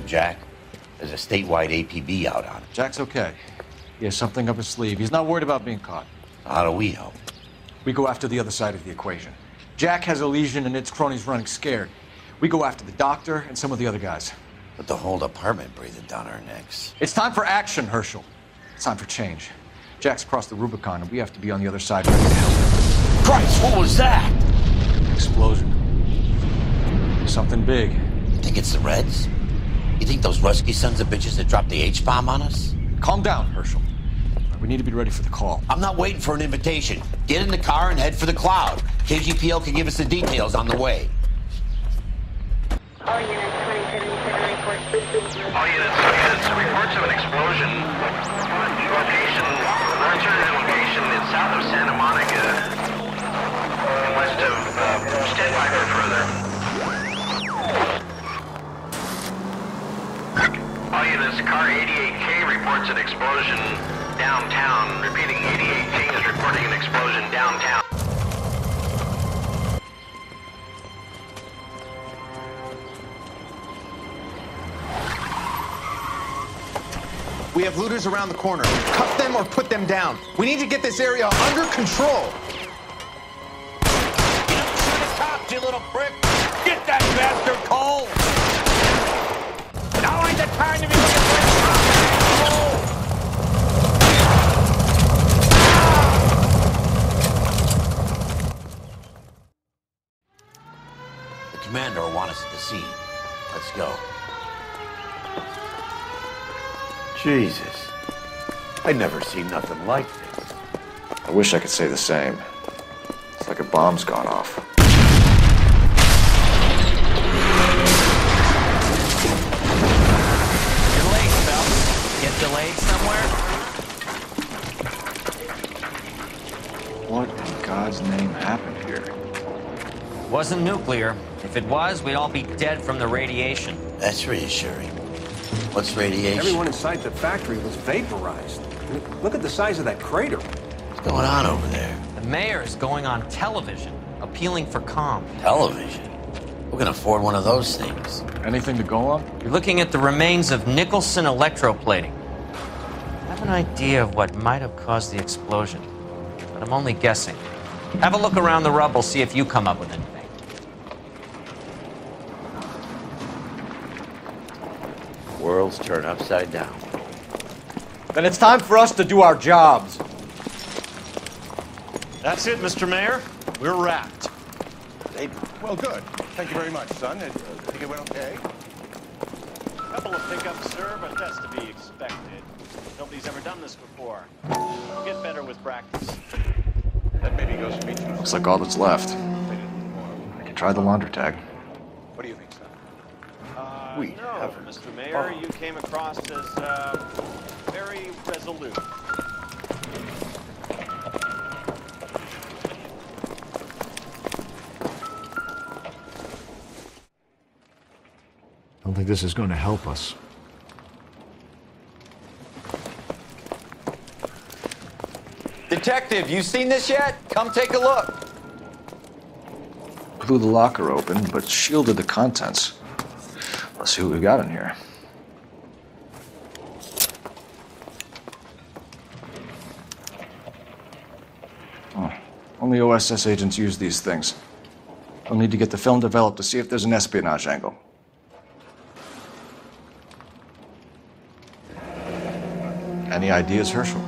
Jack? There's a statewide APB out on him. Jack's okay. He has something up his sleeve. He's not worried about being caught. How do we help? We go after the other side of the equation. Jack has a legion and its cronies running scared. We go after the doctor and some of the other guys. But the whole department breathing down our necks. It's time for action, Herschel. It's time for change. Jack's crossed the Rubicon and we have to be on the other side ready to help. Christ, what was that? Explosion. Something big. You think it's the Reds? You think those Rusky sons of bitches that dropped the H-bomb on us? Calm down, Herschel. We need to be ready for the call. I'm not waiting for an invitation. Get in the car and head for the cloud. KGPL can give us the details on the way. All units, 2077 reports. All units, reports of an explosion. Location, uncertain location is south of Santa Monica, and west of, stand by for further. All units, car 88K reports an explosion downtown. Repeating, 88K is reporting an explosion downtown. We have looters around the corner. Cuff them or put them down. We need to get this area under control. You don't shoot a cop, you little prick! Get that bastard, Cole! Now ain't the time to be looking for a cop! The commander will want us at the scene. Let's go. Jesus. I'd never seen nothing like this. I wish I could say the same. It's like a bomb's gone off. You're late, Phelps. Get delayed somewhere? What in God's name happened here? Wasn't nuclear. If it was, we'd all be dead from the radiation. That's reassuring. What's radiation? Everyone inside the factory was vaporized. Look at the size of that crater. What's going on over there? The mayor is going on television, appealing for calm. Television? Who can afford one of those things? Anything to go on? You're looking at the remains of Nicholson electroplating. I have an idea of what might have caused the explosion, but I'm only guessing. Have a look around the rubble, see if you come up with anything. Worlds turn upside down. Then it's time for us to do our jobs. That's it, Mr. Mayor. We're wrapped. Well, good. Thank you very much, son. I think it went okay. Couple of pickups, sir, but that's to be expected. Nobody's ever done this before. We'll get better with practice. That maybe goes to me too. Looks like all that's left. I can try the laundry tag. What do you think, son? We No, haven't. Mr. Mayor, you came across as, very resolute. I don't think this is going to help us. Detective, you seen this yet? Come take a look. Blew the locker open, but shielded the contents. Let's see what we got in here. Oh, only OSS agents use these things. We'll need to get the film developed to see if there's an espionage angle. Any ideas, Herschel?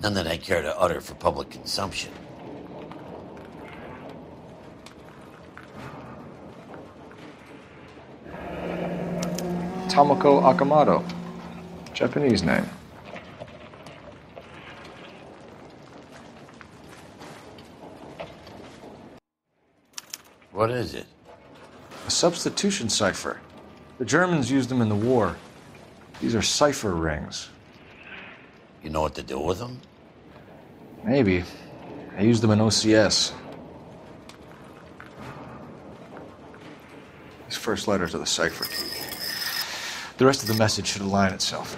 None that I care to utter for public consumption. Tomoko Akamoto. Japanese name. What is it? A substitution cipher. The Germans used them in the war. These are cipher rings. You know what to do with them? Maybe. I used them in OCS. These first letters are the cipher key. The rest of the message should align itself.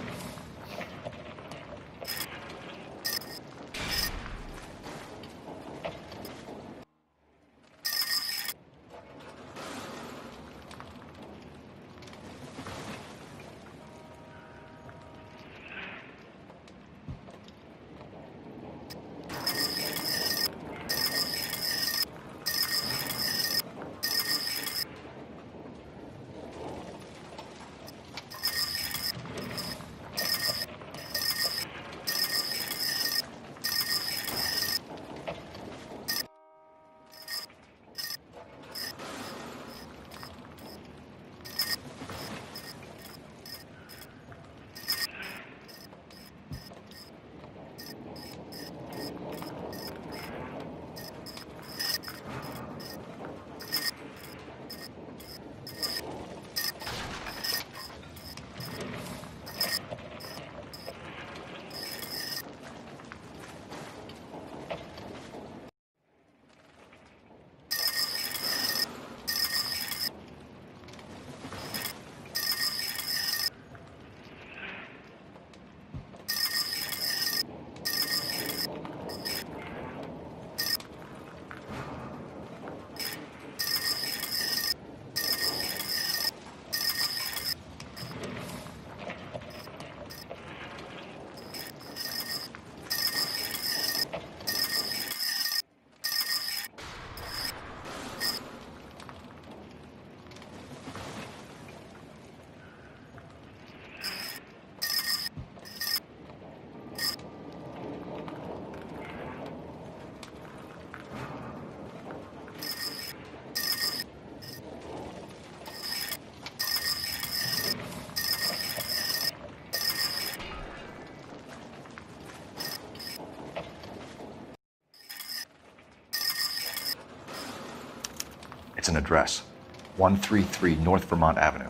It's an address. 133 North Vermont Avenue.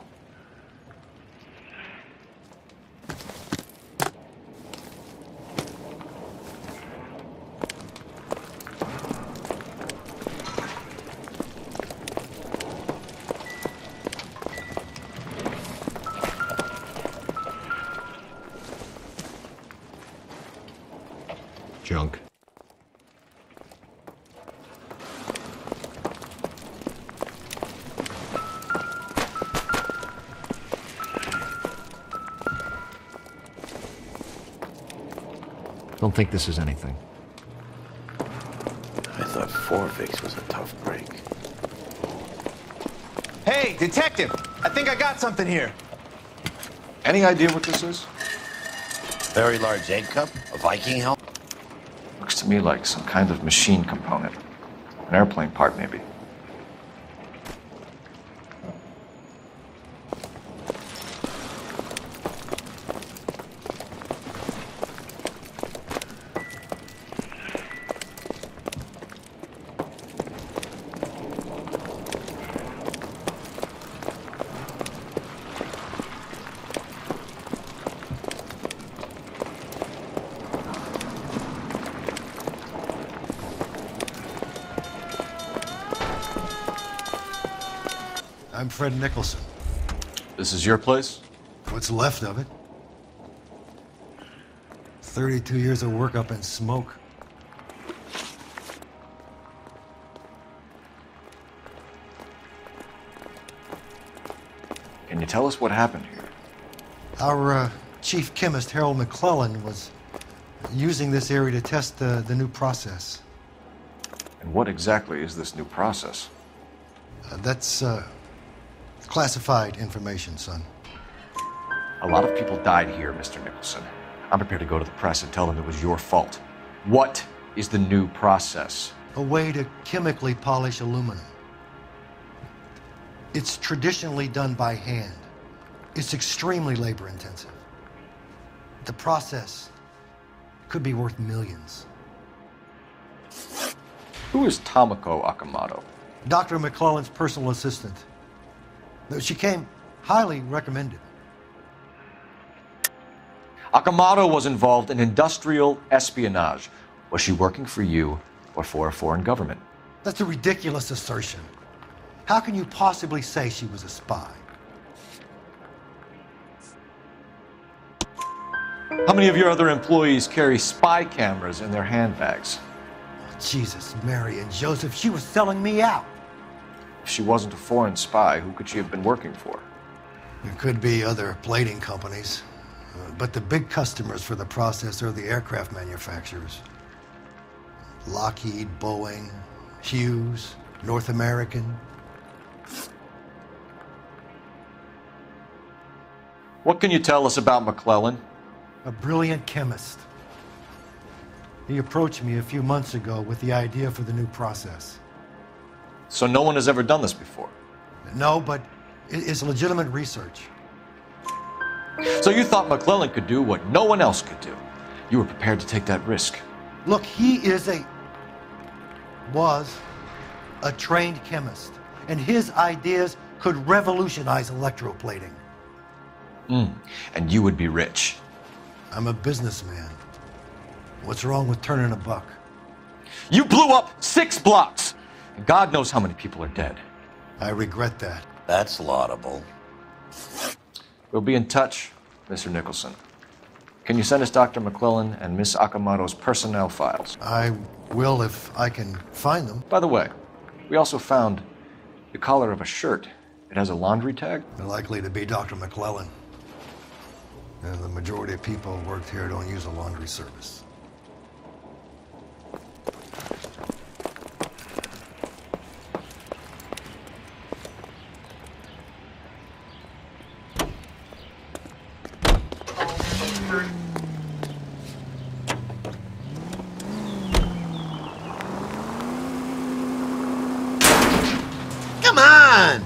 Junk. Don't think this is anything. I thought Forvix was a tough break. Hey, detective! I think I got something here. Any idea what this is? Very large egg cup? A Viking helmet? Looks to me like some kind of machine component. An airplane part, maybe. I'm Fred Nicholson. This is your place? What's left of it? 32 years of work up in smoke. Can you tell us what happened here? Our chief chemist, Harold McClellan, was using this area to test the new process. And what exactly is this new process? That's classified information, son. A lot of people died here, Mr. Nicholson. I'm prepared to go to the press and tell them it was your fault. What is the new process? A way to chemically polish aluminum. It's traditionally done by hand. It's extremely labor intensive. The process could be worth millions. Who is Tomoko Akamoto? Dr. McClellan's personal assistant. She came highly recommended. Akamoto was involved in industrial espionage. Was she working for you or for a foreign government? That's a ridiculous assertion. How can you possibly say she was a spy? How many of your other employees carry spy cameras in their handbags? Jesus, Mary and Joseph, she was selling me out. If she wasn't a foreign spy, who could she have been working for? There could be other plating companies, but the big customers for the process are the aircraft manufacturers. Lockheed, Boeing, Hughes, North American. What can you tell us about McClellan? A brilliant chemist. He approached me a few months ago with the idea for the new process. So no one has ever done this before? No, but it's legitimate research. So you thought McClellan could do what no one else could do? You were prepared to take that risk? Look, he was a trained chemist, and his ideas could revolutionize electroplating. And you would be rich? I'm a businessman. What's wrong with turning a buck? You blew up 6 blocks! And God knows how many people are dead. I regret that. That's laudable. We'll be in touch, Mr. Nicholson. Can you send us Dr. McClellan and Miss Akamoto's personnel files? I will if I can find them. By the way, we also found the collar of a shirt. It has a laundry tag. They're likely to be Dr. McClellan. And the majority of people who worked here don't use a laundry service. Come on!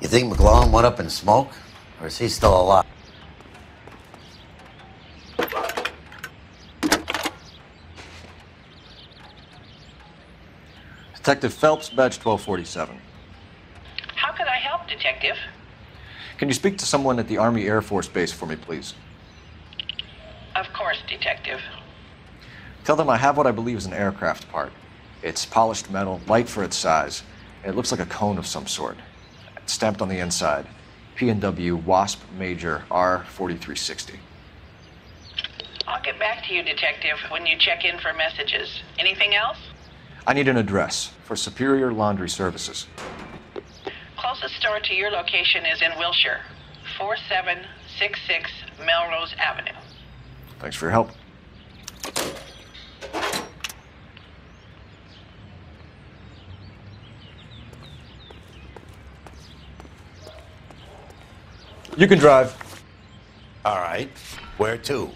You think McClellan went up in smoke? Or is he still alive? Detective Phelps, badge 1247. How could I help, Detective? Can you speak to someone at the Army Air Force Base for me, please? Of course, Detective. Tell them I have what I believe is an aircraft part. It's polished metal, light for its size, and it looks like a cone of some sort. It's stamped on the inside. P&W Wasp Major R4360. I'll get back to you, Detective, when you check in for messages. Anything else? I need an address for Superior Laundry Services. Closest store to your location is in Wilshire, 4766 Melrose Avenue. Thanks for your help. You can drive. All right. Where to?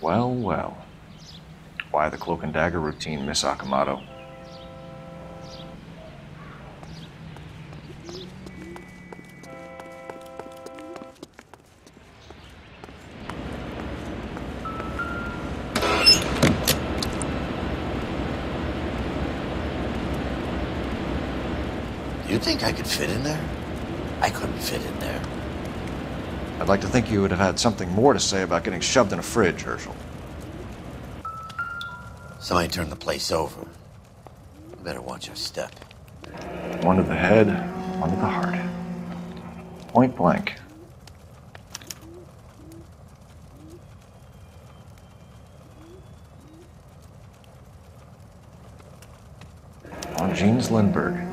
Well, well. Why the cloak and dagger routine, Miss Akamoto? Do you think I could fit in there? I couldn't fit in there. I'd like to think you would have had something more to say about getting shoved in a fridge, Herschel. Somebody turned the place over. You better watch your step. One to the head, one to the heart. Point blank. On Jeans Lindbergh.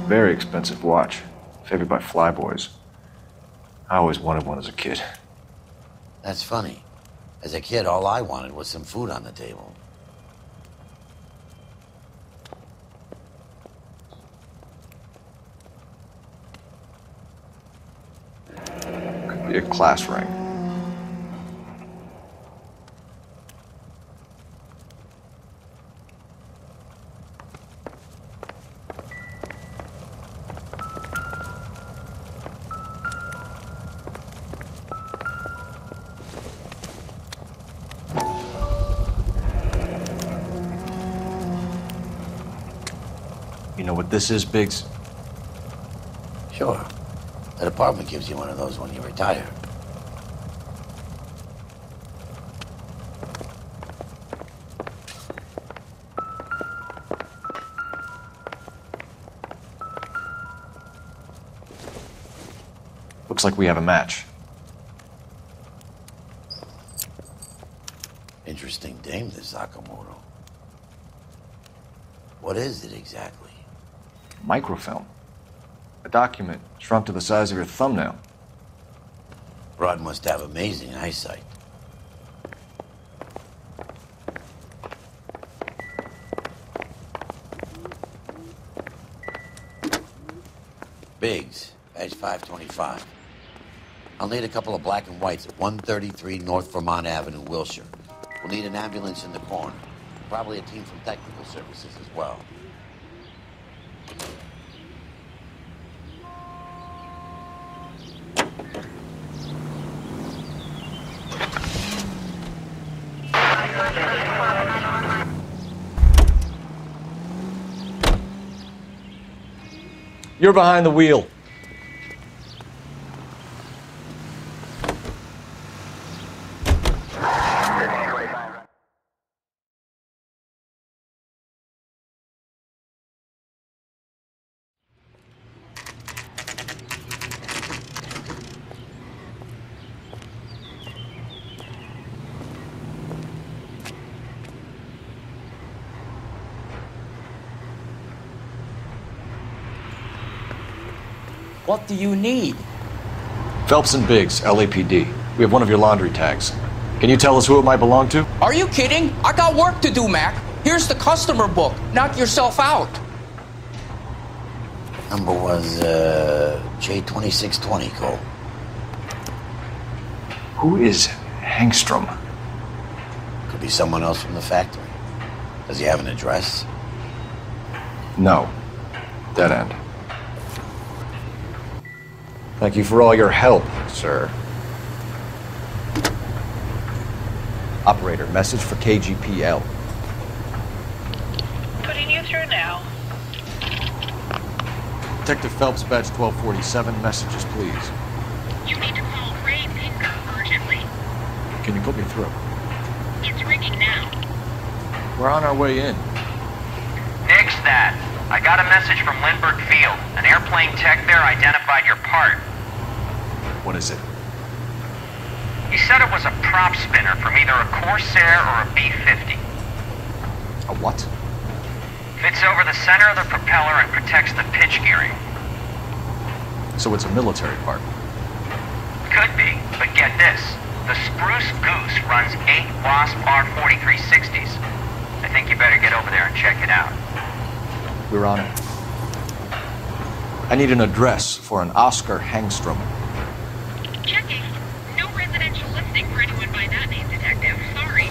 Very expensive watch. Favored by flyboys. I always wanted one as a kid. That's funny. As a kid, all I wanted was some food on the table. Could be a class ring. You know what this is, Biggs? Sure. That apartment gives you one of those when you retire. Looks like we have a match. Interesting dame, this Sakamoto. What is it exactly? Microfilm. A document shrunk to the size of your thumbnail. Broad must have amazing eyesight. Biggs, badge 525. I'll need a couple of black and whites at 133 North Vermont Avenue, Wilshire. We'll need an ambulance in the corner. Probably a team from technical services as well. You're behind the wheel. What do you need? Phelps and Biggs, LAPD. We have one of your laundry tags. Can you tell us who it might belong to? Are you kidding? I got work to do, Mac. Here's the customer book. Knock yourself out. Number was, J2620, Cole. Who is Hangstrom? Could be someone else from the factory. Does he have an address? No. Dead end. Thank you for all your help, sir. Operator, message for KGPL. Putting you through now. Detective Phelps, badge 1247, messages, please. You need to call Ray Pinker urgently. Can you put me through? It's ringing now. We're on our way in. Nix that. I got a message from Lindbergh Field. An airplane tech there identified your part. What is it? He said it was a prop spinner from either a Corsair or a B-50. A what? Fits over the center of the propeller and protects the pitch gearing. So it's a military part. Could be, but get this. The Spruce Goose runs 8 Wasp R-4360s. I think you better get over there and check it out. We're on it. I need an address for an Oscar Hangstrom. Checking. No residential listing for anyone by that name, Detective. Sorry.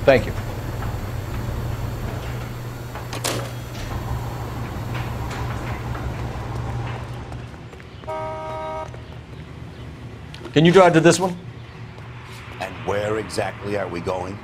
Thank you. Can you drive to this one? And where exactly are we going?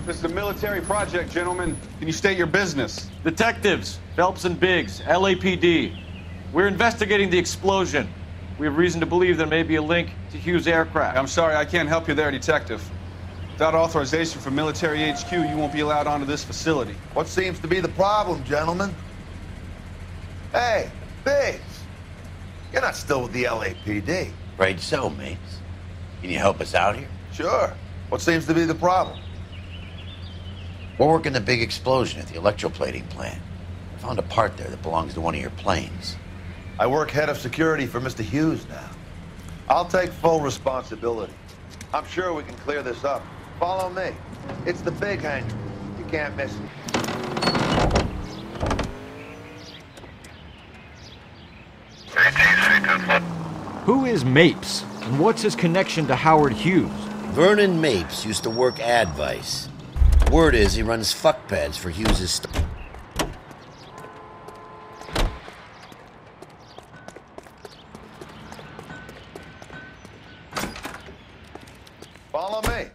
This is a military project, gentlemen. Can you state your business? Detectives, Phelps and Biggs, LAPD. We're investigating the explosion. We have reason to believe there may be a link to Hughes' aircraft. I'm sorry, I can't help you there, Detective. Without authorization from military HQ, you won't be allowed onto this facility. What seems to be the problem, gentlemen? Hey, Biggs. You're not still with the LAPD. Afraid so, mates. Can you help us out here? Sure. What seems to be the problem? We're working the big explosion at the electroplating plant. I found a part there that belongs to one of your planes. I work head of security for Mr. Hughes now. I'll take full responsibility. I'm sure we can clear this up. Follow me. It's the big hangar. You can't miss it. Who is Mapes, and what's his connection to Howard Hughes? Vernon Mapes used to work Advice. Word is he runs fuck pads for Hughes' stuff. Follow me.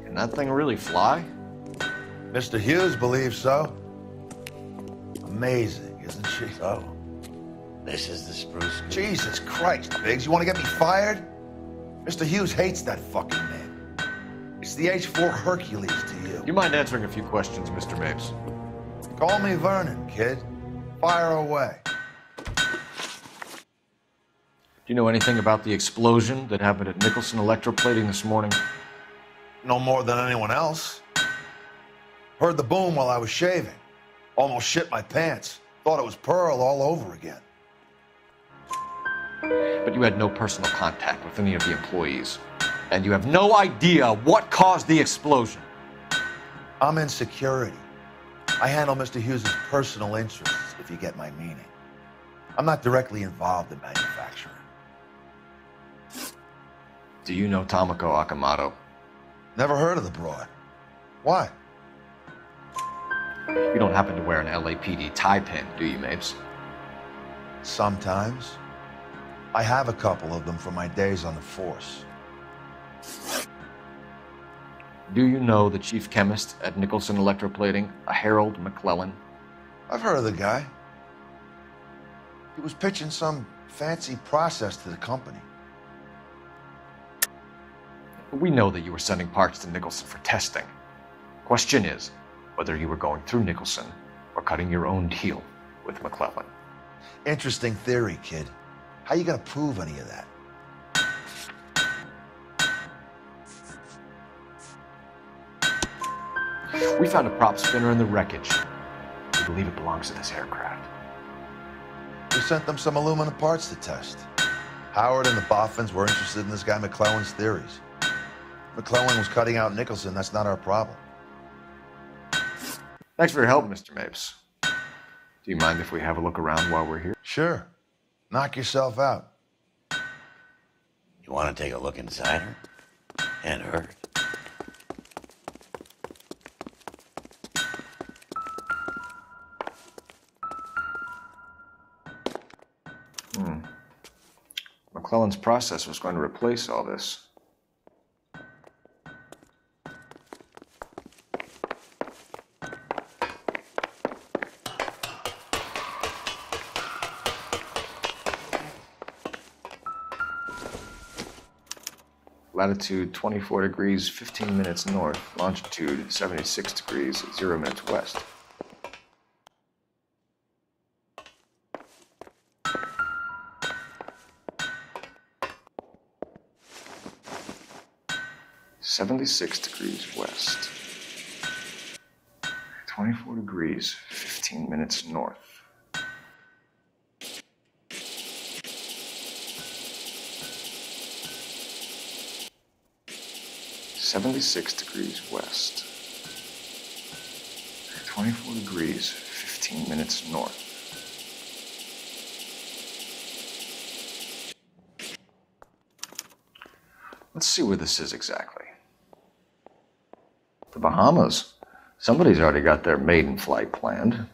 Can that thing really fly? Mr. Hughes believes so. Amazing, isn't she? So, this is the Spruce Goose. Jesus Christ, Biggs, you want to get me fired? Mr. Hughes hates that fucking name. It's the H-4 Hercules to you. You mind answering a few questions, Mr. Mapes? Call me Vernon, kid. Fire away. Do you know anything about the explosion that happened at Nicholson Electroplating this morning? No more than anyone else. Heard the boom while I was shaving. Almost shit my pants. Thought it was Pearl all over again. But you had no personal contact with any of the employees. And you have no idea what caused the explosion. I'm in security. I handle Mr. Hughes' personal interests, if you get my meaning. I'm not directly involved in manufacturing. Do you know Tomoko Akamoto? Never heard of the broad. Why? You don't happen to wear an LAPD tie pin, do you, Mapes? Sometimes. I have a couple of them from my days on the force. Do you know the chief chemist at Nicholson Electroplating, a Harold McClellan? I've heard of the guy. He was pitching some fancy process to the company. We know that you were sending parts to Nicholson for testing. Question is whether you were going through Nicholson or cutting your own deal with McClellan. Interesting theory, kid. How you gonna prove any of that? We found a prop spinner in the wreckage. We believe it belongs to this aircraft. We sent them some aluminum parts to test. Howard and the Boffins were interested in this guy McClellan's theories. McClellan was cutting out Nicholson. That's not our problem. Thanks for your help, Mr. Mapes. Do you mind if we have a look around while we're here? Sure. Knock yourself out. You want to take a look inside her? And her? McClellan's process was going to replace all this. Latitude 24 degrees, 15 minutes north. Longitude 76 degrees, 0 minutes west. (76 degrees west). 24 degrees, 15 minutes north. (76 degrees west). 24 degrees, 15 minutes north. Let's see where this is exactly. The Bahamas. Somebody's already got their maiden flight planned.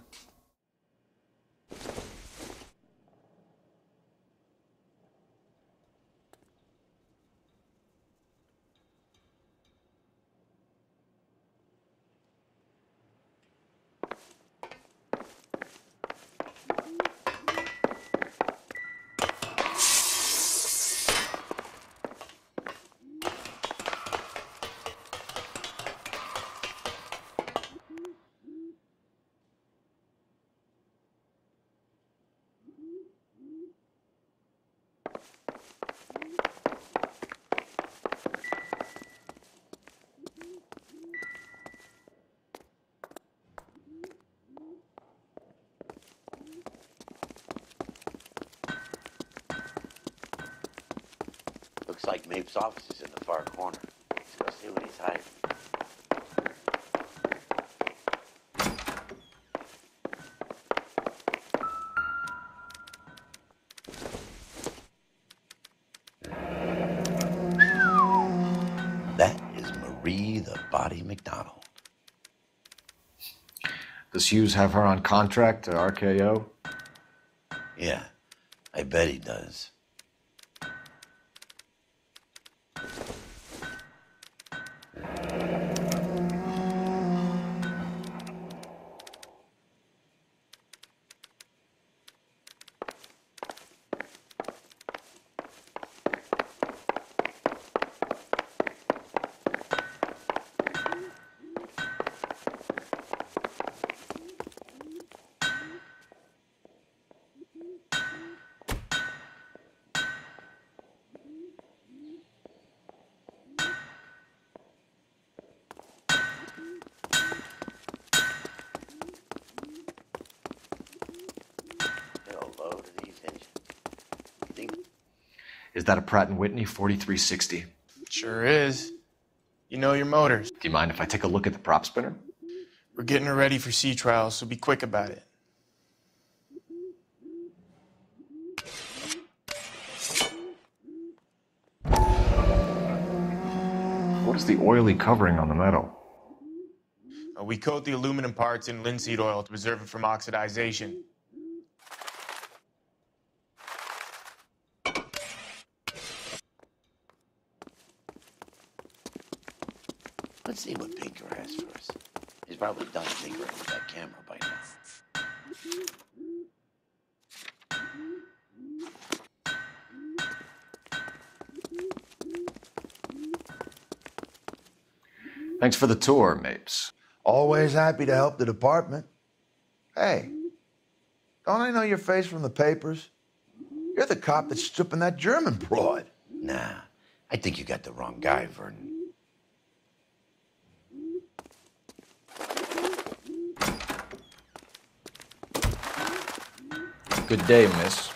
Looks like Mapes' office is in the far corner. Let's go see what he's hiding. That is Marie the Body McDonald. Does Hughes have her on contract to RKO? Yeah, I bet he does. Is that a Pratt & Whitney 4360? Sure is. You know your motors. Do you mind if I take a look at the prop spinner? We're getting her ready for sea trials, so be quick about it. What is the oily covering on the metal? We coat the aluminum parts in linseed oil to preserve it from oxidization. Let's see what Pinker has for us. He's probably done tinkering with that camera by now. Thanks for the tour, Mapes. Always happy to help the department. Hey, don't I know your face from the papers? You're the cop that's stripping that German broad. Nah, I think you got the wrong guy, Vernon. Good day, miss.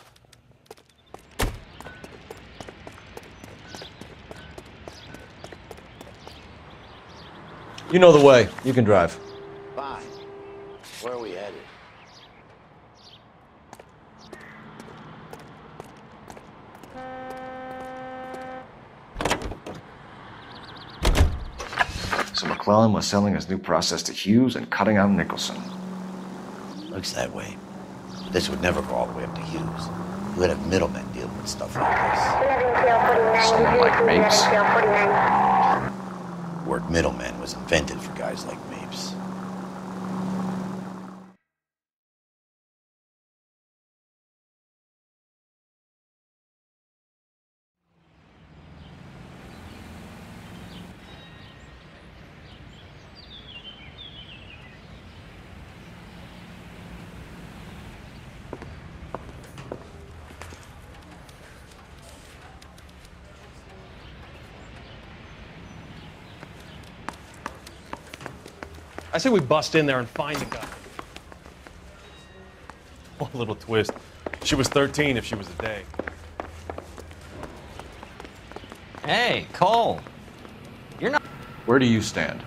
You know the way. You can drive. Fine. Where are we headed? So McClellan was selling his new process to Hughes and cutting out Nicholson. Looks that way. But this would never go all the way up to Hughes. You would have middlemen dealing with stuff like this. Someone like Mapes. The word middleman was invented for guys like Mapes. I say we bust in there and find the guy. One little twist. She was 13 if she was a day. Hey, Cole. You're not... Where do you stand?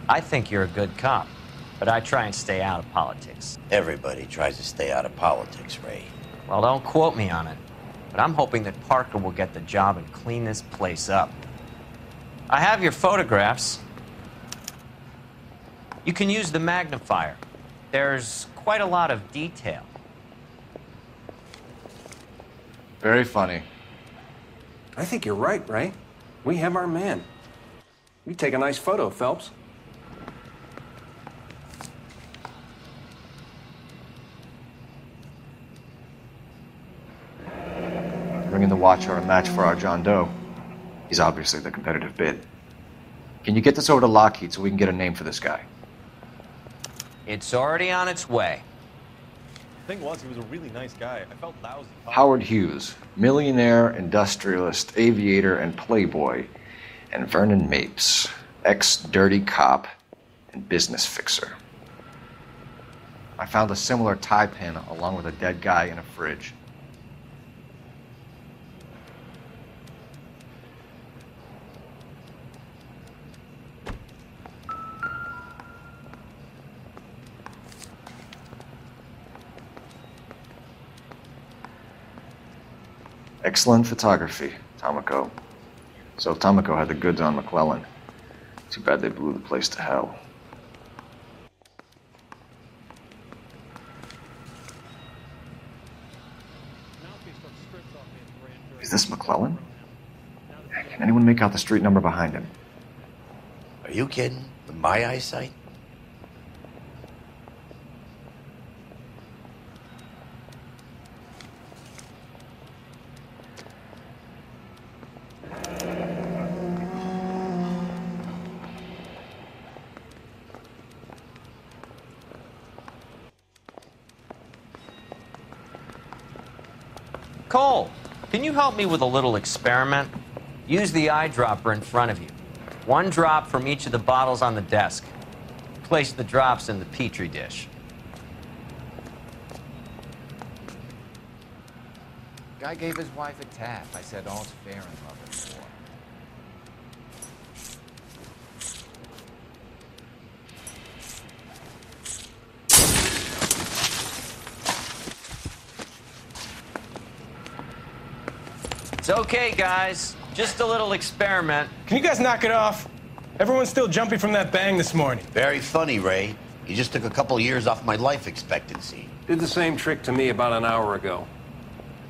I think you're a good cop, but I try and stay out of politics. Everybody tries to stay out of politics, Ray. Well, don't quote me on it, but I'm hoping that Parker will get the job and clean this place up. I have your photographs. You can use the magnifier. There's quite a lot of detail. Very funny. I think you're right, Ray. We have our man. You take a nice photo, Phelps. Bringing the watch are a match for our John Doe. He's obviously the competitive bid. Can you get this over to Lockheed so we can get a name for this guy? It's already on its way. The thing was, he was a really nice guy. I felt lousy. Howard Hughes, millionaire, industrialist, aviator, and playboy. And Vernon Mapes, ex-dirty cop and business fixer. I found a similar tie pin along with a dead guy in a fridge. Excellent photography, Tomoko. So Tomoko had the goods on McClellan. Too bad they blew the place to hell. Is this McClellan? Can anyone make out the street number behind him? Are you kidding? With my eyesight? Cole, can you help me with a little experiment? Use the eyedropper in front of you. One drop from each of the bottles on the desk. Place the drops in the petri dish. Guy gave his wife a tap. I said all's fair in love and war. It's okay, guys. Just a little experiment. Can you guys knock it off? Everyone's still jumpy from that bang this morning. Very funny, Ray. You just took a couple years off my life expectancy. Did the same trick to me about an hour ago.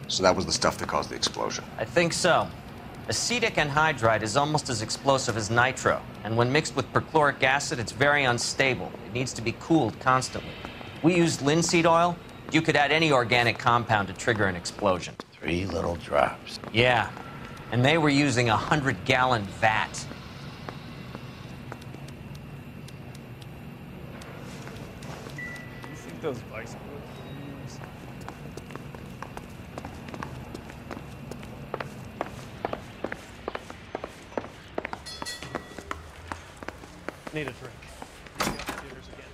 So that was the stuff that caused the explosion. I think so. Acetic anhydride is almost as explosive as nitro, and when mixed with perchloric acid, it's very unstable. It needs to be cooled constantly. We used linseed oil. You could add any organic compound to trigger an explosion. 3 little drops. Yeah, and they were using a 100-gallon vat. You think those bicycles? Need a drink. Computers again.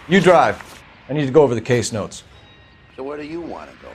You drive. I need to go over the case notes. So where do you want to go?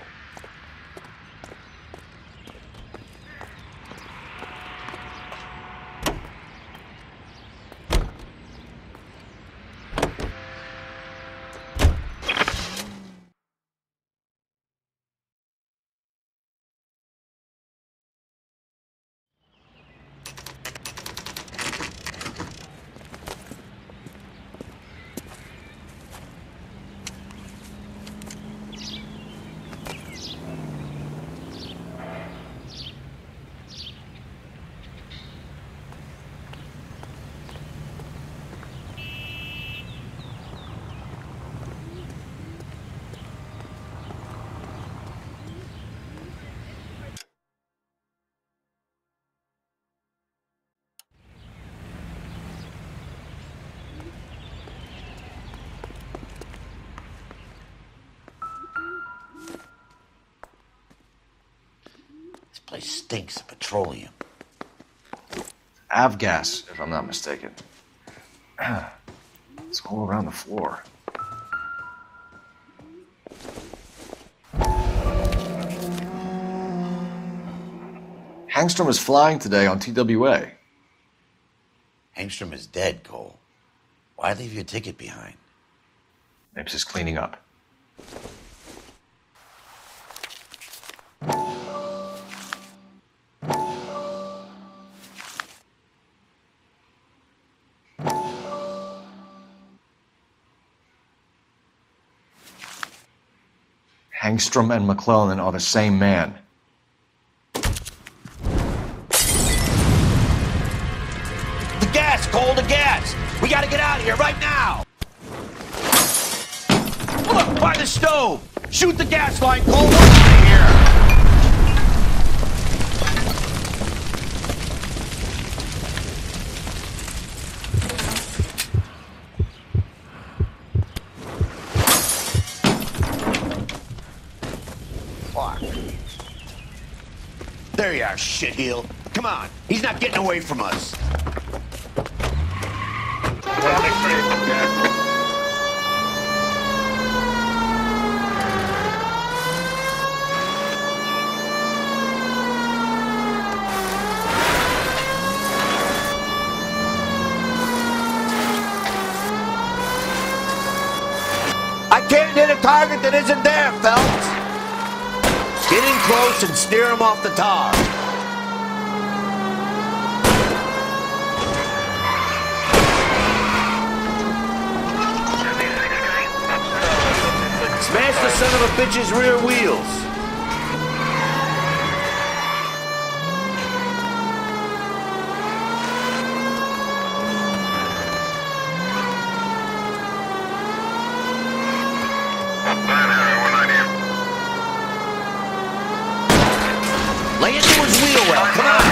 This place stinks of petroleum. Avgas, if I'm not mistaken. It's all around the floor. Hangstrom is flying today on TWA. Hangstrom is dead, Cole. Why leave your ticket behind? Mapes is cleaning up. Hangstrom and McClellan are the same man. The gas, Cole, the gas! We gotta get out of here right now! Look, by the stove! Shoot the gas line, Cole! We're out of here! There you are, shitheel. Come on, he's not getting away from us. I can't hit a target that isn't there, Phelps. Get in close and steer him off the tar. Smash the son of a bitch's rear wheels. Lay into his wheel well, come on!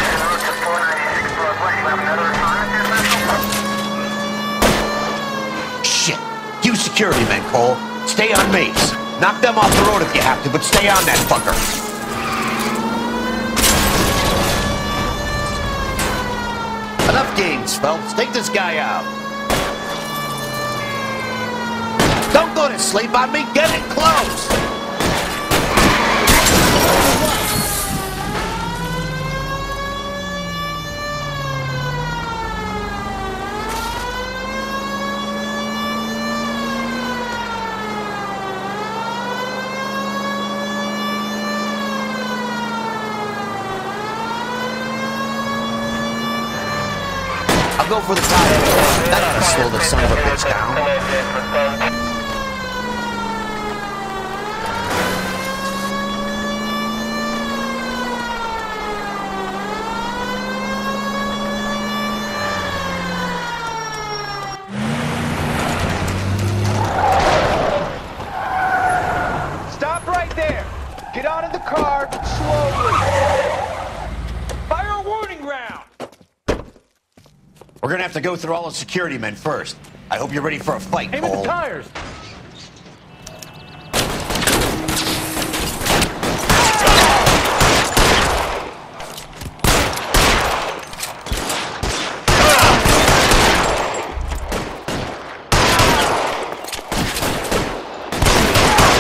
Shit! Use security men, Cole. Stay on mates. Knock them off the road if you have to, but stay on that fucker. Enough games, Phelps. Take this guy out. Don't go to sleep on me. Get it close. I'll go for the top anyway. That ought to slow the son of a bitch down. Stop right there. Get out of the car slowly. Fire a warning round. We're gonna have to go through all the security men first. I hope you're ready for a fight, Aim at Cole. the tires.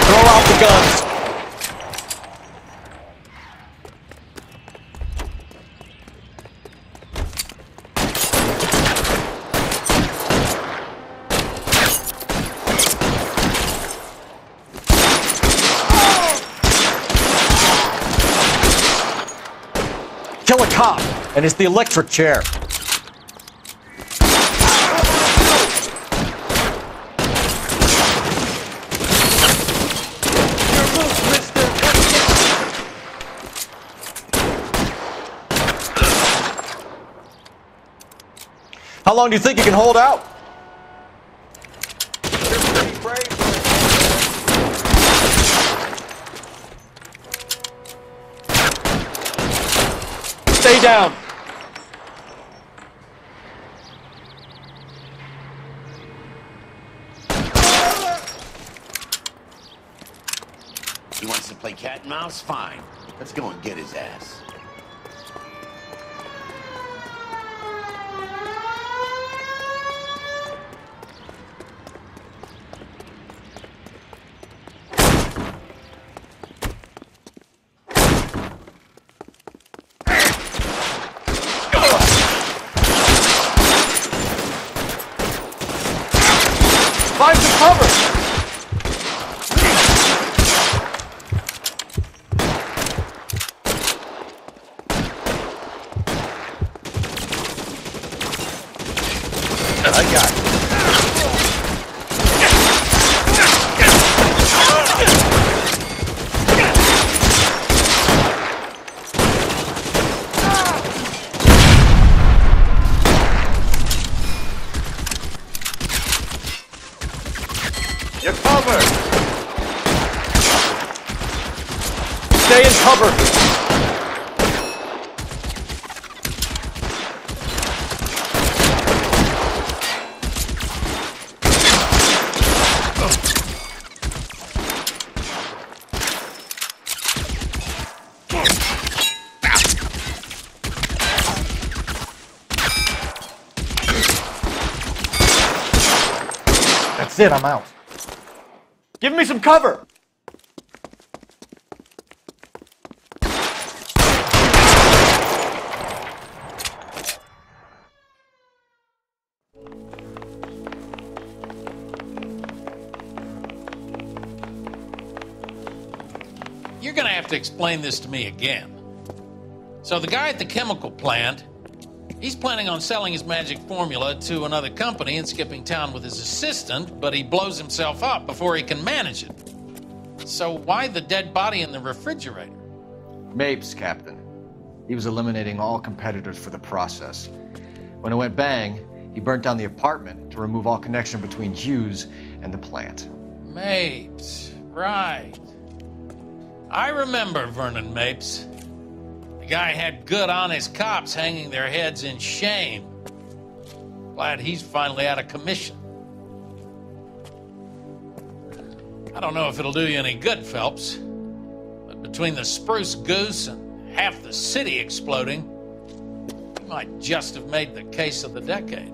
Throw out the guns. Kill a cop, and it's the electric chair. How long do you think you can hold out? Stay down. He wants to play cat and mouse? Fine. Let's go and get his ass. Find some cover! I got it. You're covered! Stay in cover! That's it, I'm out. Give me some cover! You're gonna have to explain this to me again. So the guy at the chemical plant, he's planning on selling his magic formula to another company and skipping town with his assistant, but he blows himself up before he can manage it. So why the dead body in the refrigerator? Mapes, Captain. He was eliminating all competitors for the process. When it went bang, he burnt down the apartment to remove all connection between Hughes and the plant. Mapes, right. I remember Vernon Mapes. The guy had good, honest cops hanging their heads in shame. Glad he's finally out of commission. I don't know if it'll do you any good, Phelps, but between the spruce goose and half the city exploding, you might just have made the case of the decade.